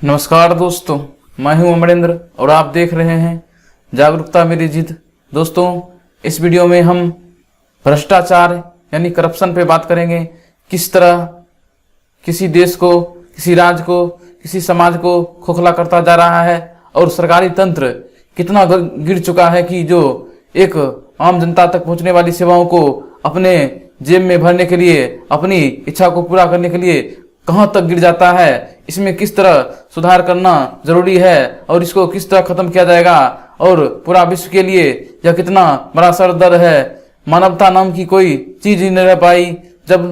नमस्कार दोस्तों, मैं हूं अमरेंद्र और आप देख रहे हैं जागरूकता मेरी जिद। दोस्तों, इस वीडियो में हम भ्रष्टाचार यानी करप्शन पे बात करेंगे। किस तरह किसी देश को, किसी राज्य को, किसी समाज को खोखला करता जा रहा है और सरकारी तंत्र कितना गिर चुका है कि जो एक आम जनता तक पहुंचने वाली सेवाओं को अपने जेब में भरने के लिए, अपनी इच्छा को पूरा करने के लिए कहां तक गिर जाता है। इसमें किस तरह सुधार करना जरूरी है और इसको किस तरह खत्म किया जाएगा और पूरा विश्व के लिए यह कितना बड़ा सरदर्द है। मानवता नाम की कोई चीज ही नहीं रह पाई। जब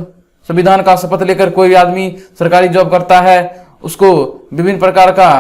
संविधान का शपथ लेकर कोई आदमी सरकारी जॉब करता है, उसको विभिन्न प्रकार का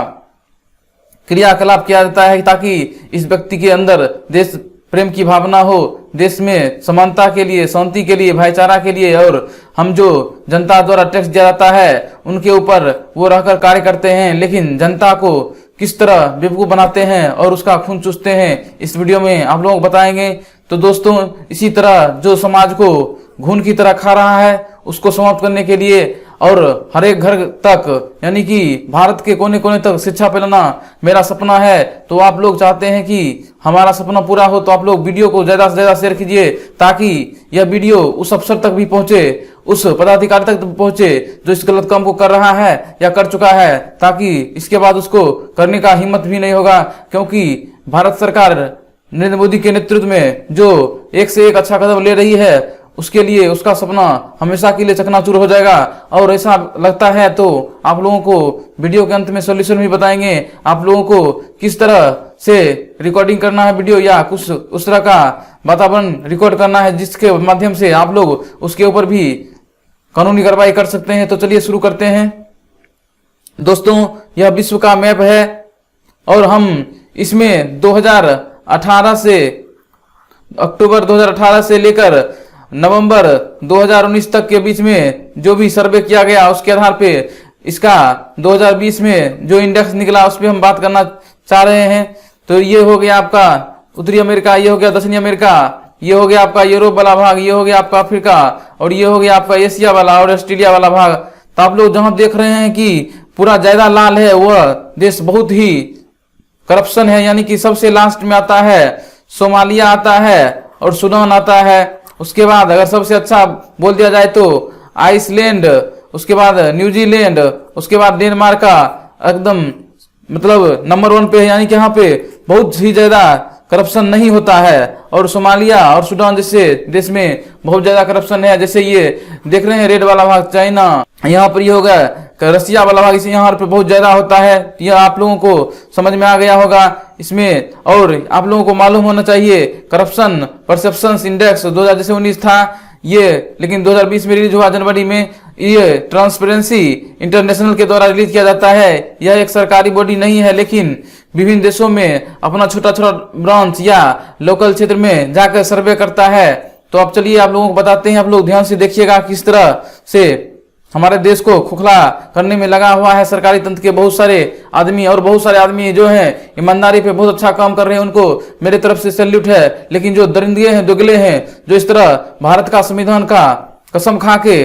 क्रियाकलाप किया जाता है ताकि इस व्यक्ति के अंदर देश प्रेम की भावना हो, देश में समानता के लिए, शांति के लिए, भाईचारा के लिए, और हम जो जनता द्वारा टैक्स दिया जाता है उनके ऊपर वो रहकर कार्य करते हैं, लेकिन जनता को किस तरह बेवकूफ बनाते हैं और उसका खून चूसते हैं, इस वीडियो में आप लोग बताएंगे। तो दोस्तों, इसी तरह जो समाज को घून की तरह खा रहा है उसको समाप्त करने के लिए और हर एक घर तक यानी कि भारत के कोने कोने तक शिक्षा फैलाना मेरा सपना है। तो आप लोग चाहते हैं कि हमारा सपना पूरा हो तो आप लोग वीडियो को ज्यादा से ज्यादा शेयर कीजिए ताकि यह वीडियो उस अफसर तक भी पहुंचे, उस पदाधिकारी तक पहुंचे जो इस गलत काम को कर रहा है या कर चुका है, ताकि इसके बाद उसको करने का हिम्मत भी नहीं होगा। क्योंकि भारत सरकार नरेंद्र मोदी के नेतृत्व में जो एक से एक अच्छा कदम ले रही है, उसके लिए उसका सपना हमेशा के लिए चकनाचूर हो जाएगा। और ऐसा लगता है तो आप लोगों को वीडियो के अंत में सॉल्यूशन भी बताएंगे। आप लोगों को किस तरह से रिकॉर्डिंग करना है वीडियो या कुछ उस तरह का वातावरण रिकॉर्ड करना है जिसके माध्यम से आप लोग उसके ऊपर भी कानूनी कार्रवाई कर सकते हैं। तो चलिए शुरू करते हैं। दोस्तों, यह विश्व का मैप है और हम इसमें 2018 से अक्टूबर 2018 से लेकर नवंबर 2019 तक के बीच में जो भी सर्वे किया गया उसके आधार पे इसका 2020 में जो इंडेक्स निकला उस पर हम बात करना चाह रहे हैं। तो ये हो गया आपका उत्तरी अमेरिका, ये हो गया दक्षिणी अमेरिका, ये हो गया आपका यूरोप वाला भाग, ये हो गया आपका अफ्रीका और ये हो गया आपका एशिया वाला और ऑस्ट्रेलिया वाला भाग। तो आप लोग जहां देख रहे हैं कि पूरा ज्यादा लाल है वह देश बहुत ही करप्शन है, यानी कि सबसे लास्ट में आता है सोमालिया आता है और सूडान आता है। उसके बाद अगर सबसे अच्छा बोल दिया जाए तो आइसलैंड, उसके बाद न्यूजीलैंड, उसके बाद डेनमार्क का एकदम मतलब नंबर 1 पे है, यानी कि यहाँ पे बहुत ही ज्यादा करप्शन नहीं होता है। और सोमालिया और सूडान जैसे देश में बहुत ज्यादा करप्शन है। जैसे ये देख रहे हैं रेड वाला भाग चाइना, यहाँ पर ये होगा रसिया वाला भाग, इसे यहाँ पे बहुत ज्यादा होता है। यह आप लोगों को समझ में आ गया होगा इसमें। और आप लोगों को मालूम होना चाहिए करप्शन परसेप्शन इंडेक्स 2019 था ये, लेकिन 2020 में रिलीज हुआ जनवरी में। ये ट्रांसपेरेंसी इंटरनेशनल के द्वारा रिलीज किया जाता है। यह एक सरकारी बॉडी नहीं है, लेकिन विभिन्न देशों में अपना छोटा छोटा ब्रांच या लोकल क्षेत्र में जाकर सर्वे करता है। तो अब चलिए आप लोगों को बताते हैं, आप लोग ध्यान से देखिएगा किस तरह से हमारे देश को खोखला करने में लगा हुआ है सरकारी तंत्र के बहुत सारे आदमी। और बहुत सारे आदमी जो हैं ईमानदारी पे बहुत अच्छा काम कर रहे हैं, उनको मेरे तरफ से सैल्यूट है। लेकिन जो दरिंदे हैं, दोगले हैं, जो इस तरह भारत का संविधान का कसम खा के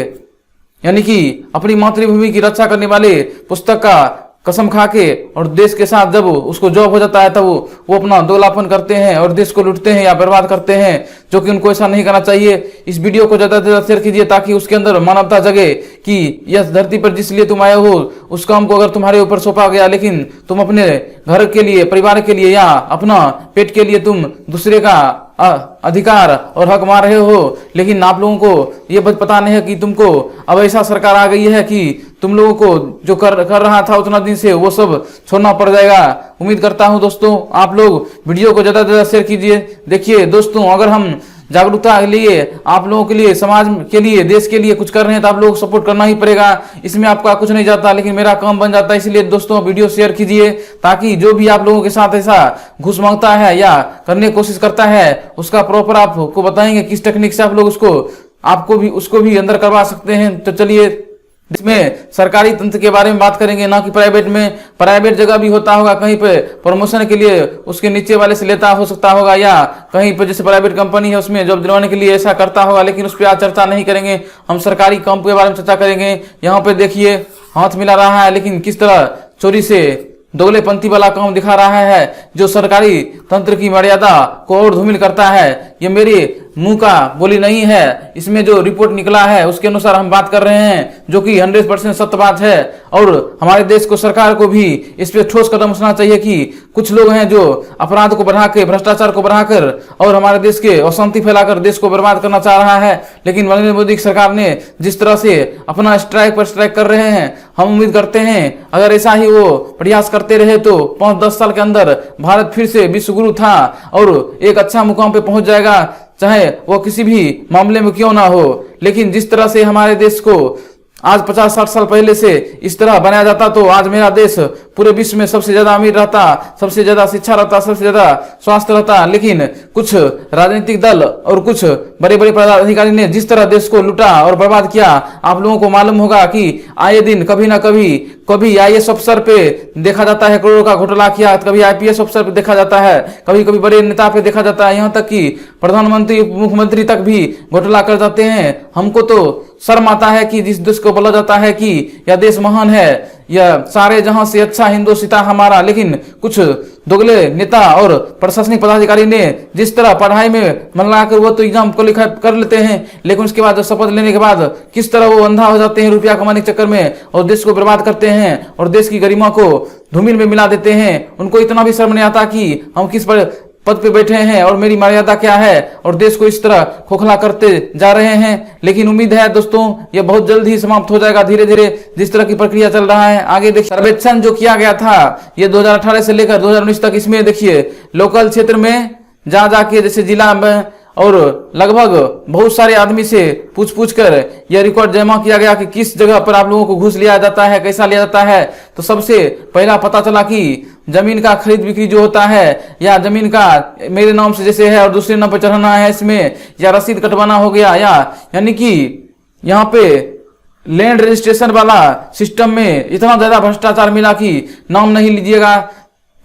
यानी कि अपनी मातृभूमि की रक्षा करने वाले पुस्तक का कसम खा के और देश के साथ जब उसको जॉब हो जाता है तब वो अपना दोगलापन करते हैं और देश को लूटते हैं या बर्बाद करते हैं, जो कि उनको ऐसा नहीं करना चाहिए। इस वीडियो को ज्यादा से ज्यादा शेयर कीजिए ताकि उसके अंदर मानवता जगे कि यह धरती पर जिस लिए तुम आए हो उस काम को अगर तुम्हारे ऊपर सौंपा गया, लेकिन तुम अपने घर के लिए, परिवार के लिए या अपना पेट के लिए तुम दूसरे का अधिकार और हक मार रहे हो, लेकिन आप लोगों को ये पता नहीं है कि तुमको अब ऐसा सरकार आ गई है कि तुम लोगों को जो कर रहा था उतना दिन से वो सब छोड़ना पड़ जाएगा। उम्मीद करता हूं दोस्तों आप लोग वीडियो को ज्यादा से ज्यादा शेयर कीजिए। देखिए दोस्तों, अगर हम जागरूकता के लिए, आप लोगों के लिए, समाज के लिए, देश के लिए कुछ कर रहे हैं तो आप लोग सपोर्ट करना ही पड़ेगा। इसमें आपका कुछ नहीं जाता लेकिन मेरा काम बन जाता है। इसलिए दोस्तों वीडियो शेयर कीजिए ताकि जो भी आप लोगों के साथ ऐसा घुस मांगता है या करने की कोशिश करता है उसका प्रॉपर आपको बताएंगे किस टेक्निक से आप लोग उसको भी अंदर करवा सकते हैं। तो चलिए इसमें सरकारी तंत्र के बारे में बात करेंगे, ना कि प्राइवेट में। प्राइवेट जगह भी होता होगा, कहीं पे प्रमोशन के लिए उसके नीचे वाले से लेता हो सकता होगा, या कहीं पे जैसे प्राइवेट कंपनी है उसमें जॉब दिलवाने के लिए ऐसा करता होगा, लेकिन उस पर आज चर्चा नहीं करेंगे। हम सरकारी काम के बारे में चर्चा करेंगे। यहाँ पे देखिए हाथ मिला रहा है, लेकिन किस तरह चोरी से दोगलेपंथी वाला काम दिखा रहा है, जो सरकारी तंत्र की मर्यादा को और धूमिल करता है। ये मेरे मुंह का बोली नहीं है, इसमें जो रिपोर्ट निकला है उसके अनुसार हम बात कर रहे हैं, जो कि 100% सत्य बात है। और हमारे देश को, सरकार को भी इस पे ठोस कदम उठाना चाहिए कि कुछ लोग हैं जो अपराध को बढ़ा के, भ्रष्टाचार को बढ़ाकर और हमारे देश के अशांति फैलाकर देश को बर्बाद करना चाह रहा है। लेकिन नरेंद्र मोदी की सरकार ने जिस तरह से अपना स्ट्राइक पर स्ट्राइक कर रहे हैं, हम उम्मीद करते हैं अगर ऐसा ही वो प्रयास करते रहे तो 5-10 साल के अंदर भारत फिर से विश्व गुरु था और एक अच्छा मुकाम पे पहुंच जाएगा, चाहे वो किसी भी मामले में क्यों ना हो। लेकिन जिस तरह से हमारे देश को आज 50-60 साल पहले से इस तरह बनाया जाता तो आज मेरा देश पूरे विश्व में सबसे ज्यादा अमीर रहता, सबसे ज्यादा शिक्षा रहता, सबसे ज्यादा स्वास्थ्य रहता। लेकिन कुछ राजनीतिक दल और कुछ बड़े बड़े पदाधिकारी ने जिस तरह देश को लूटा और बर्बाद किया, आप लोगों को मालूम होगा कि आए दिन कभी ना कभी IAS अफसर पे देखा जाता है करोड़ों का घोटाला किया, कभी IPS अफसर पे देखा जाता है, कभी कभी बड़े नेता पे देखा जाता है, यहाँ तक कि प्रधानमंत्री, मुख्यमंत्री तक भी घोटाला कर जाते हैं। हमको तो शर्म आता है कि जिस देश को बोला जाता है कि यह देश महान है, यह सारे जहां से अच्छा हिंदुस्तान हमारा, लेकिन कुछ दोगले नेता और प्रशासनिक पदाधिकारी ने जिस तरह पढ़ाई में मन लगाकर वो तो एग्जाम क्वालिफाई कर लेते हैं, लेकिन उसके बाद शपथ लेने के बाद किस तरह वो अंधा हो जाते हैं रुपया कमाने के चक्कर में और देश को बर्बाद करते हैं और देश की गरिमा को धूमिल में मिला देते हैं। उनको इतना भी शर्म नहीं आता कि हम किस पद पे बैठे हैं और मेरी मर्यादा क्या है, और देश को इस तरह खोखला करते जा रहे हैं। लेकिन उम्मीद है दोस्तों ये बहुत जल्द ही समाप्त हो जाएगा धीरे धीरे, जिस तरह की प्रक्रिया चल रहा है। आगे देखिए, सर्वेक्षण जो किया गया था ये 2018 से लेकर 2019 तक, इसमें देखिए लोकल क्षेत्र में जा जाके जैसे जिला में और लगभग बहुत सारे आदमी से पूछ कर यह रिकॉर्ड जमा किया गया कि किस जगह पर आप लोगों को घूस लिया जाता है, कैसा लिया जाता है। तो सबसे पहला पता चला कि जमीन का खरीद बिक्री जो होता है, या जमीन का मेरे नाम से जैसे है और दूसरे नाम पर चढ़ाना है इसमें, या रसीद कटवाना हो गया, या यानी कि यहाँ पे लैंड रजिस्ट्रेशन वाला सिस्टम में इतना ज्यादा भ्रष्टाचार मिला कि नाम नहीं लीजिएगा।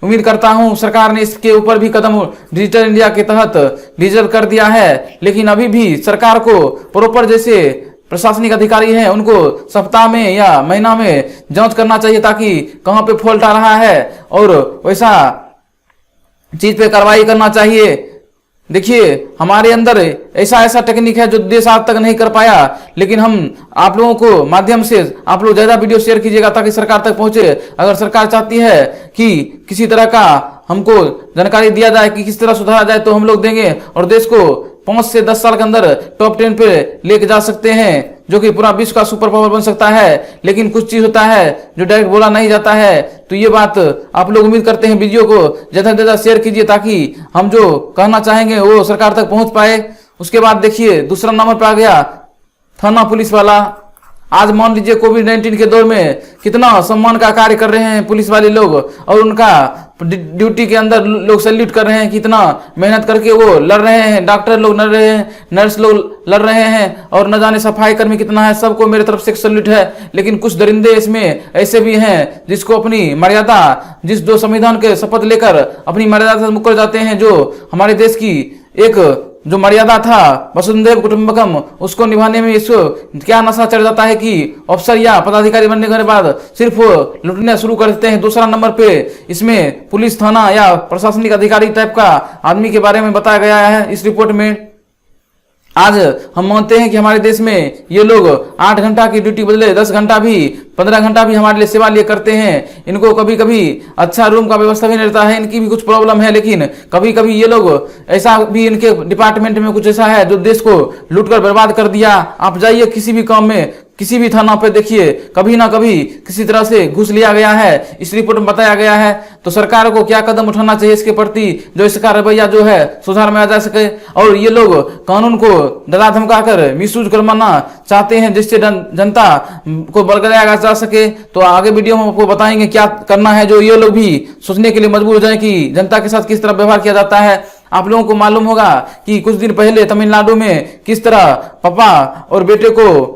उम्मीद करता हूं सरकार ने इसके ऊपर भी कदम डिजिटल इंडिया के तहत डिजिटल कर दिया है। लेकिन अभी भी सरकार को प्रॉपर जैसे प्रशासनिक अधिकारी हैं उनको सप्ताह में या महीना में जांच करना चाहिए, ताकि कहां पे फॉल्ट आ रहा है और वैसा चीज पे कार्रवाई करना चाहिए। देखिए हमारे अंदर ऐसा टेक्निक है जो देश आज तक नहीं कर पाया, लेकिन हम आप लोगों को माध्यम से आप लोग ज्यादा वीडियो शेयर कीजिएगा ताकि सरकार तक पहुंचे। अगर सरकार चाहती है कि किसी तरह का हमको जानकारी दिया जाए कि किस तरह सुधारा जाए तो हम लोग देंगे और देश को 5 से 10 साल के अंदर टॉप 10 पे लेके जा सकते हैं, जो कि पूरा विश्व का सुपर पावर बन सकता है। लेकिन कुछ चीज होता है जो डायरेक्ट बोला नहीं जाता है, तो ये बात आप लोग उम्मीद करते हैं वीडियो को ज्यादा से ज्यादा शेयर कीजिए ताकि हम जो कहना चाहेंगे वो सरकार तक पहुंच पाए। उसके बाद देखिए दूसरा नंबर पर आ गया थाना पुलिस वाला। आज मान लीजिए कोविड-19 के दौर में कितना सम्मान का कार्य कर रहे हैं पुलिस वाले लोग, और उनका ड्यूटी के अंदर लोग सैल्यूट कर रहे हैं, कितना मेहनत करके वो लड़ रहे हैं। डॉक्टर लोग लड़ रहे हैं, नर्स लोग लड़ रहे हैं, और न जाने सफाई कर्मी कितना है। सबको मेरे तरफ से सैल्यूट है। लेकिन कुछ दरिंदे इसमें ऐसे भी हैं जिसको अपनी मर्यादा, जिस जो संविधान के शपथ लेकर अपनी मर्यादा से मुकर जाते हैं, जो हमारे देश की एक जो मर्यादा था वसुंधैव कुटुंबकम, उसको निभाने में इसको क्या नशा चढ़ जाता है कि अफसर या पदाधिकारी बनने के बाद सिर्फ लूटने शुरू कर देते हैं। दूसरा नंबर पे इसमें पुलिस थाना या प्रशासनिक अधिकारी टाइप का आदमी के बारे में बताया गया है इस रिपोर्ट में। आज हम मानते हैं कि हमारे देश में ये लोग 8 घंटा की ड्यूटी बदले 10 घंटा भी 15 घंटा भी हमारे लिए सेवा लिए करते हैं। इनको कभी कभी अच्छा रूम का व्यवस्था भी नहीं रहता है, इनकी भी कुछ प्रॉब्लम है। लेकिन कभी कभी ये लोग ऐसा भी, इनके डिपार्टमेंट में कुछ ऐसा है जो देश को लूट कर बर्बाद कर दिया। आप जाइए किसी भी काम में, किसी भी थाना पे देखिए, कभी ना कभी किसी तरह से घूस लिया गया है, इस रिपोर्ट में बताया गया है। तो सरकार को क्या कदम उठाना चाहिए इसके प्रति, जो इसका रवैया जो है सुधार में आ जा सके। और ये लोग कानून को डरा धमका कर मिसयूज करवाना चाहते हैं जिससे जनता को बरगलाया जा सके। तो आगे वीडियो में आपको बताएंगे क्या करना है, जो ये लोग भी सोचने के लिए मजबूर हो जाए कि जनता के साथ किस तरह व्यवहार किया जाता है। आप लोगों को मालूम होगा कि कुछ दिन पहले तमिलनाडु में किस तरह पापा और बेटे को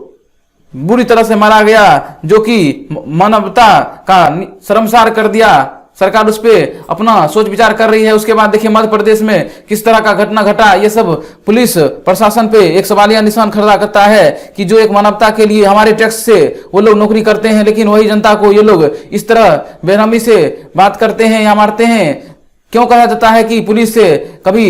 बुरी तरह से मारा गया, जो कि मानवता का शर्मसार कर दिया। सरकार उस पर अपना सोच विचार कर रही है। उसके बाद देखिए मध्य प्रदेश में किस तरह का घटना घटा, ये सब पुलिस प्रशासन पे एक सवालिया निशान खड़ा करता है कि जो एक मानवता के लिए हमारे टैक्स से वो लोग नौकरी करते हैं, लेकिन वही जनता को ये लोग इस तरह बेरहमी से बात करते हैं या मारते हैं। क्यों कहा जाता है कि पुलिस से कभी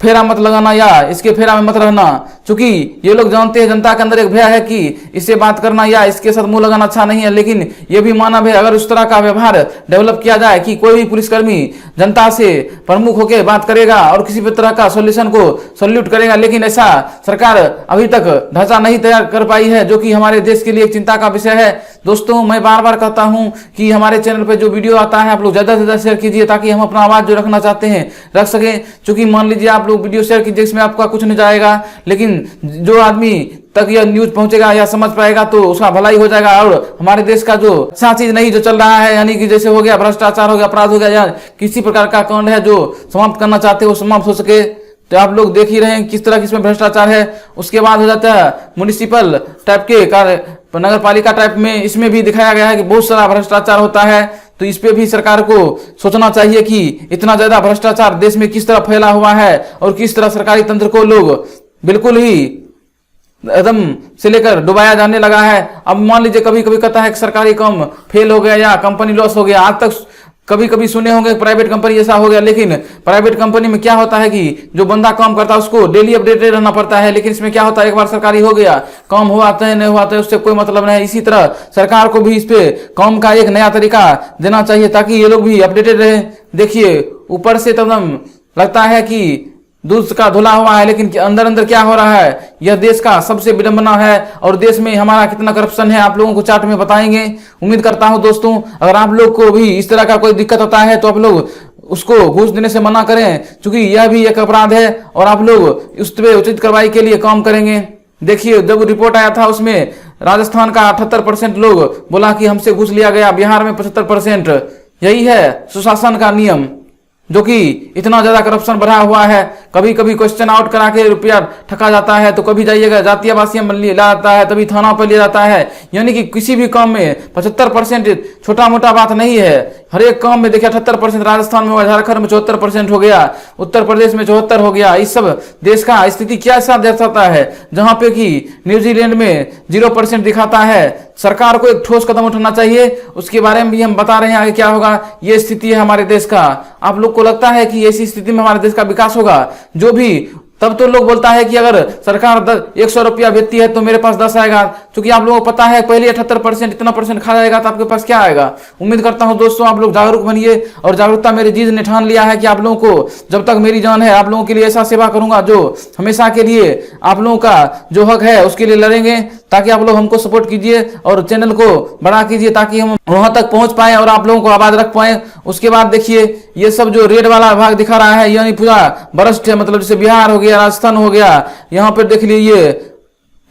फेरा मत लगाना या इसके फेरा में मत रहना, क्योंकि ये लोग जानते हैं जनता के अंदर एक भय है कि इससे बात करना या इसके साथ मुंह लगाना अच्छा नहीं है। लेकिन ये भी मानव है, अगर उस तरह का व्यवहार डेवलप किया जाए कि कोई भी पुलिसकर्मी जनता से प्रमुख होकर बात करेगा और किसी भी तरह का सॉल्यूशन को सॉल्यूट करेगा, लेकिन ऐसा सरकार अभी तक ढांचा नहीं तैयार कर पाई है, जो कि हमारे देश के लिए एक चिंता का विषय है। दोस्तों, मैं बार बार कहता हूं कि हमारे चैनल पर जो वीडियो आता है आप लोग ज्यादा से ज्यादा शेयर कीजिए, ताकि हम अपना आवाज जो रखना चाहते हैं रख सकें। क्योंकि मान लीजिए आप लोग वीडियो शेयर कीजिए, इसमें आपका कुछ नहीं जाएगा, लेकिन जो आदमी तक यह न्यूज पहुंचेगा या समझ पाएगा तो उसका भलाई हो जाएगा। और हमारे देश का जो अच्छा चीज नहीं जो चल रहा है, यानी कि जैसे हो गया भ्रष्टाचार, हो गया अपराध, हो गया या किसी प्रकार का कांड है जो समाप्त करना चाहते हो समाप्त हो सके। तो आप लोग देख ही रहे हैं किस तरह की इसमें भ्रष्टाचार है। उसके बाद हो जाता है म्युनिसिपल टाइप के कार्य, नगर पालिका टाइप में, इसमें भी दिखाया गया है कि बहुत सारा भ्रष्टाचार होता है। तो इस पे भी सरकार को सोचना चाहिए कि इतना ज्यादा भ्रष्टाचार देश में किस तरह फैला हुआ है और किस तरह सरकारी तंत्र को लोग बिल्कुल ही एकदम से लेकर डुबाया जाने लगा है। अब मान लीजिए कभी कभी कहता है कि सरकारी काम फेल हो गया या कंपनी लॉस हो गया। आज तक कभी कभी सुने होंगे प्राइवेट कंपनी ऐसा हो गया, लेकिन प्राइवेट कंपनी में क्या होता है कि जो बंदा काम करता है उसको डेली अपडेटेड रहना पड़ता है। लेकिन इसमें क्या होता है, एक बार सरकारी हो गया, काम हुआ है नहीं हुआ है उससे कोई मतलब नहीं। इसी तरह सरकार को भी इस पे काम का एक नया तरीका देना चाहिए, ताकि ये लोग भी अपडेटेड रहे। देखिए ऊपर से तो एकदम लगता है कि दूध का धुला हुआ है, लेकिन अंदर अंदर क्या हो रहा है, यह देश का सबसे विडंबना है। और देश में हमारा कितना करप्शन है आप लोगों को चार्ट में बताएंगे। उम्मीद करता हूं दोस्तों, अगर आप लोग को भी इस तरह का कोई दिक्कत होता है तो आप लोग उसको घूस देने से मना करें, क्योंकि यह भी एक अपराध है और आप लोग उस पर उचित कार्रवाई के लिए काम करेंगे। देखिए जब रिपोर्ट आया था उसमें राजस्थान का 78% लोग बोला कि हमसे घूस लिया गया, बिहार में 75%। यही है सुशासन का नियम, जो कि इतना ज्यादा करप्शन बढ़ा हुआ है। कभी कभी क्वेश्चन आउट करा के रुपया ठका जाता है, तो कभी जाइएगा जातीय आवासीय में लिया जाता है, तभी थाना पर लिया जाता है। यानी कि किसी भी काम में 75% छोटा मोटा बात नहीं है। हर एक काम में देखिए 78%, राजस्थान में, झारखंड में 74% हो गया, उत्तर प्रदेश में 74 हो गया। इस सब देश का स्थिति क्या ऐसा दर्शाता है, जहां पे कि न्यूजीलैंड में 0% दिखाता है। सरकार को एक ठोस कदम उठाना चाहिए, उसके बारे में भी हम बता रहे हैं आगे क्या होगा। ये स्थिति है हमारे देश का। आप लोग को लगता है कि ऐसी स्थिति में हमारे देश का विकास होगा? जो भी तब तो लोग बोलता है कि अगर सरकार 100 रुपया भेजती है तो मेरे पास 10 आएगा, क्योंकि आप लोगों को पता है पहले 78% इतना परसेंट खा जाएगा तो आपके पास क्या आएगा। उम्मीद करता हूं दोस्तों आप लोग जागरूक बनिए, और जागरूकता मेरी जीत ने ठान लिया है कि आप लोगों को जब तक मेरी जान है आप लोगों के लिए ऐसा सेवा करूंगा जो हमेशा के लिए आप लोगों का जो हक है उसके लिए लड़ेंगे। ताकि आप लोग हमको सपोर्ट कीजिए और चैनल को बड़ा कीजिए, ताकि हम वहां तक पहुंच पाए और आप लोगों को आवाज रख पाए। उसके बाद देखिए ये सब जो रेड वाला भाग दिखा रहा है, यानी पूरा बरस्ट है, मतलब जैसे बिहार हो गया, राजस्थान हो गया, यहाँ पर देख लीजिए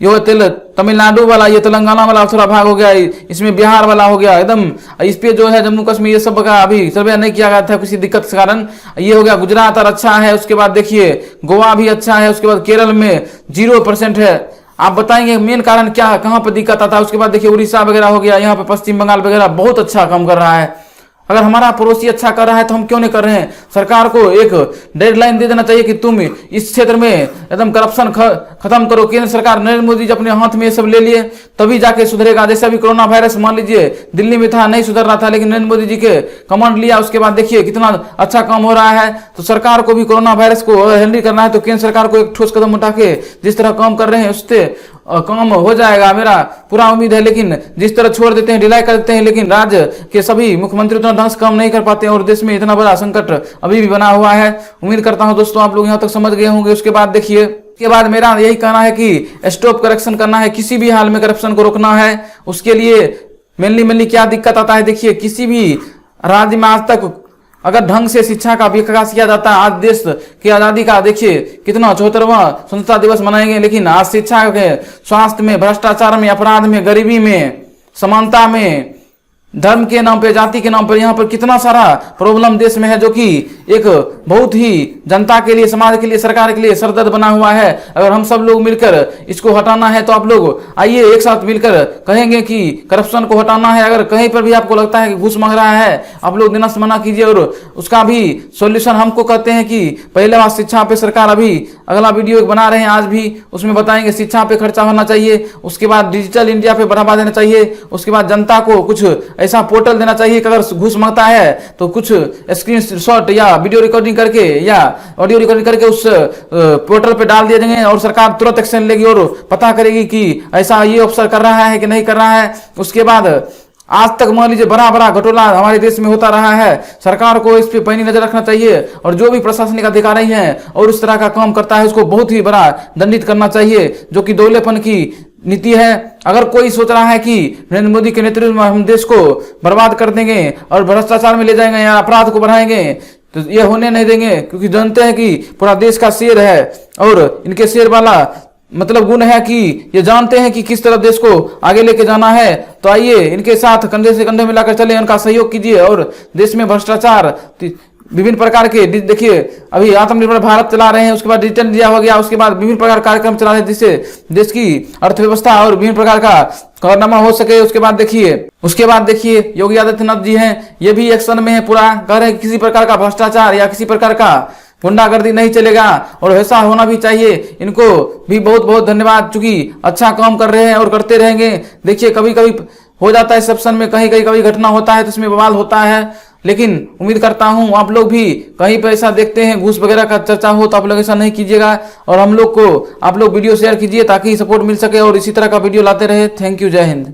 ये तमिलनाडु वाला, ये तेलंगाना वाला थोड़ा भाग हो गया, इसमें बिहार वाला हो गया एकदम। इस पे जो है जम्मू कश्मीर ये सब का अभी सर्वे नहीं किया गया था किसी दिक्कत के कारण। ये हो गया गुजरात और अच्छा है। उसके बाद देखिए गोवा भी अच्छा है। उसके बाद केरल में 0% है। आप बताएंगे मेन कारण क्या, कहां पर दिक्कत आता है। उसके बाद देखिए उड़ीसा वगैरह हो गया, यहाँ पे पश्चिम बंगाल वगैरह बहुत अच्छा काम कर रहा है। अगर हमारा पड़ोसी अच्छा कर रहा है तो हम क्यों नहीं कर रहे हैं। सरकार को एक डेडलाइन दे देना चाहिए कि तुम इस क्षेत्र में एकदम करप्शन खत्म करो। केंद्र सरकार नरेंद्र मोदी जी अपने हाथ में ये सब ले लिए तभी जाके सुधरेगा। जैसे अभी कोरोना वायरस मान लीजिए दिल्ली में था, नहीं सुधर रहा था, लेकिन नरेंद्र मोदी जी के कमांड लिया, उसके बाद देखिए कितना अच्छा काम हो रहा है। तो सरकार को भी कोरोना वायरस को हैंडल करना है तो केंद्र सरकार को एक ठोस कदम उठा के जिस तरह काम कर रहे हैं उससे काम हो जाएगा, मेरा पूरा उम्मीद है। लेकिन जिस तरह छोड़ देते हैं, डिलाई कर देते हैं, लेकिन राज्य के सभी मुख्यमंत्री उतना ढंग से काम नहीं कर पाते हैं और देश में इतना बड़ा संकट अभी भी बना हुआ है। उम्मीद करता हूं दोस्तों आप लोग यहां तक समझ गए होंगे। उसके बाद देखिए, उसके बाद मेरा यही कहना है कि स्टॉप करप्शन करना है, किसी भी हाल में करप्शन को रोकना है। उसके लिए मेनली क्या दिक्कत आता है, देखिए किसी भी राज्य में आज तक अगर ढंग से शिक्षा का विकास किया जाता है, आज देश की आजादी का देखिए कितना 74वां स्वतंत्रता दिवस मनाएंगे, लेकिन आज शिक्षा के, स्वास्थ्य में, भ्रष्टाचार में, अपराध में, गरीबी में, समानता में, धर्म के नाम पे, जाति के नाम पर यहाँ पर कितना सारा प्रॉब्लम देश में है, जो कि एक बहुत ही जनता के लिए, समाज के लिए, सरकार के लिए सरदर्द बना हुआ है। अगर हम सब लोग मिलकर इसको हटाना है तो आप लोग आइए एक साथ मिलकर कहेंगे कि करप्शन को हटाना है। अगर कहीं पर भी आपको लगता है कि घूस मांग रहा है, आप लोग देना से मना कीजिए और उसका भी सॉल्यूशन हमको कहते हैं कि पहले बात शिक्षा पे सरकार अभी अगला वीडियो बना रहे हैं आज भी, उसमें बताएंगे शिक्षा पे खर्चा होना चाहिए। उसके बाद डिजिटल इंडिया पे बढ़ावा देना चाहिए। उसके बाद जनता को कुछ ऐसा पोर्टल देना चाहिए कि अगर घूस मांगता है तो कुछ स्क्रीन शॉट या वीडियो रिकॉर्डिंग करके या ऑडियो रिकॉर्डिंग करके उस पोर्टल पे डाल दिए जाएंगे और सरकार तुरंत एक्शन लेगी और पता करेगी कि ऐसा ये अफसर कर रहा है कि नहीं कर रहा है। उसके बाद आज तक मान लीजिए बड़ा बड़ा घटोला हमारे देश में होता रहा है, सरकार को इस पे पैनी नजर रखना चाहिए और जो भी प्रशासनिक अधिकारी हैं और इस तरह का काम करता है उसको बहुत ही बड़ा दंडित करना चाहिए, जो कि दोगलेपन की नीति है। अगर कोई सोच रहा है कि नरेंद्र मोदी के नेतृत्व में हम देश को बर्बाद कर देंगे और भ्रष्टाचार में ले जाएंगे या अपराध को बढ़ाएंगे तो ये होने नहीं देंगे, क्योंकि जानते हैं कि पूरा देश का शेर है और इनके शेर वाला मतलब गुण है कि ये जानते हैं कि किस तरह देश को आगे लेके जाना है। तो आइए इनके साथ कंधे से कंधे मिलाकर चले, इनका सहयोग कीजिए और देश में भ्रष्टाचार विभिन्न प्रकार के, देखिए अभी आत्मनिर्भर भारत चला रहे हैं, उसके बाद डिजिटल इंडिया हो गया, उसके बाद विभिन्न प्रकार कार्यक्रम चला रहे हैं जिससे देश की अर्थव्यवस्था और विभिन्न प्रकार का कारनामा हो सके। उसके बाद देखिए योगी आदित्यनाथ जी हैं, ये भी एक्शन में है, पूरा कह रहे हैं किसी प्रकार का भ्रष्टाचार या किसी प्रकार का गुंडागर्दी नहीं चलेगा और ऐसा होना भी चाहिए। इनको भी बहुत बहुत धन्यवाद, चूंकि अच्छा काम कर रहे हैं और करते रहेंगे। देखिए कभी कभी हो जाता है सेप्शन में, कहीं कहीं कभी घटना होता है तो इसमें बवाल होता है, लेकिन उम्मीद करता हूं आप लोग भी कहीं पर ऐसा देखते हैं घूस वगैरह का चर्चा हो तो आप लोग ऐसा नहीं कीजिएगा और हम लोग को आप लोग वीडियो शेयर कीजिए ताकि सपोर्ट मिल सके और इसी तरह का वीडियो लाते रहे। थैंक यू, जय हिंद।